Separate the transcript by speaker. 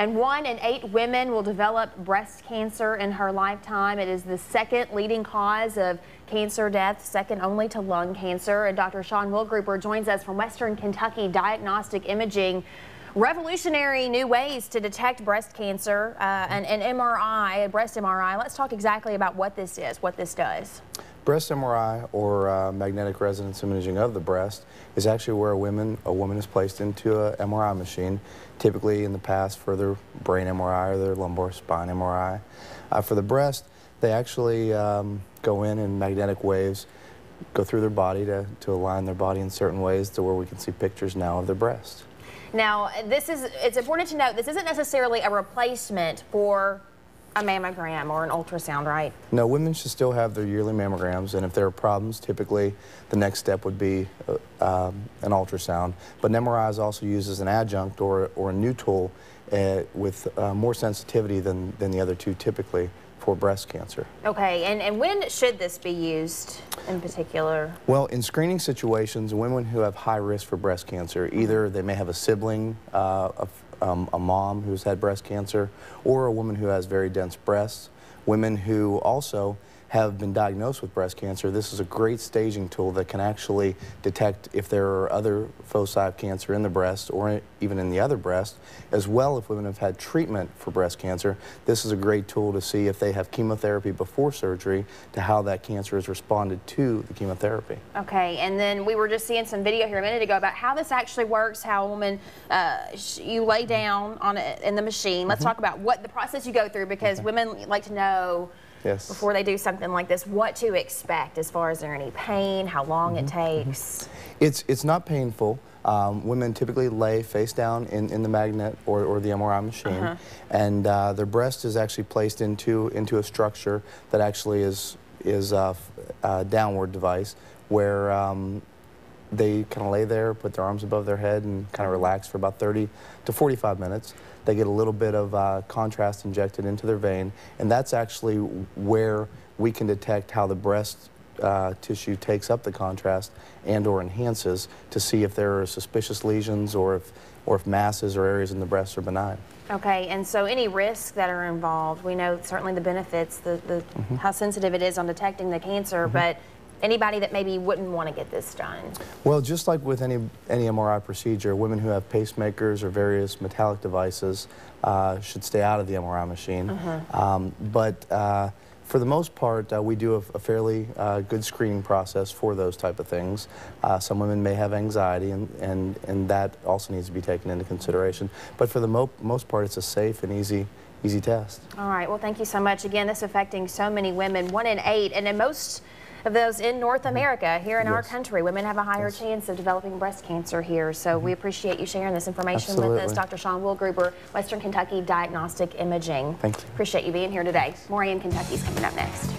Speaker 1: And 1 in 8 women will develop breast cancer in her lifetime. It is the second leading cause of cancer death, second only to lung cancer. And Dr. Sean Wilgruber joins us from Western Kentucky Diagnostic Imaging. Revolutionary new ways to detect breast cancer, and MRI, breast MRI. Let's talk exactly about what this is, what this does.
Speaker 2: Breast MRI, or magnetic resonance imaging of the breast, is actually where a woman is placed into a MRI machine, typically in the past for their brain MRI or their lumbar spine MRI. For the breast, they actually go in magnetic waves go through their body to align their body in certain ways to where we can see pictures now of their breast.
Speaker 1: Now, it's important to note this isn't necessarily a replacement for a mammogram or an ultrasound, right?
Speaker 2: No, women should still have their yearly mammograms, and if there are problems, typically the next step would be an ultrasound. But an MRI is also used as an adjunct or a new tool with more sensitivity than the other two typically for breast cancer.
Speaker 1: Okay, and when should this be used in particular?
Speaker 2: Well, in screening situations, women who have high risk for breast cancer, either they may have a sibling, a mom who's had breast cancer, or a woman who has very dense breasts, women who also have been diagnosed with breast cancer. This is a great staging tool that can actually detect if there are other foci of cancer in the breast or even in the other breast, as well if women have had treatment for breast cancer. This is a great tool to see if they have chemotherapy before surgery, to how that cancer has responded to the chemotherapy.
Speaker 1: Okay, and then we were just seeing some video here a minute ago about how this actually works, how a woman, you lay down on it in the machine. Let's talk about what the process you go through, because women like to know before they do something like this, what to expect as far as is there any pain, how long it takes.
Speaker 2: It's not painful. Women typically lay face down in the magnet or the MRI machine, and their breast is actually placed into a structure that actually is a downward device where they kind of lay there, put their arms above their head, and kind of relax for about 30 to 45 minutes. They get a little bit of contrast injected into their vein, and that's actually where we can detect how the breast tissue takes up the contrast and/or enhances to see if there are suspicious lesions or if masses or areas in the breast are benign.
Speaker 1: Okay, and so any risks that are involved, we know certainly the benefits, how sensitive it is on detecting the cancer, but anybody that maybe wouldn't want to get this done?
Speaker 2: Well, just like with any MRI procedure, women who have pacemakers or various metallic devices should stay out of the MRI machine. But for the most part, we do a fairly good screening process for those type of things. Some women may have anxiety, and that also needs to be taken into consideration. But for the most part, it's a safe and easy test.
Speaker 1: All right, well, thank you so much. Again, this affecting so many women, 1 in 8, and in most of those in North America, here in our country, women have a higher chance of developing breast cancer here. So we appreciate you sharing this information with us. Dr. Sean Wilgruber, Western Kentucky Diagnostic Imaging.
Speaker 2: Thank you.
Speaker 1: Appreciate you being here today. More in Kentucky's coming up next.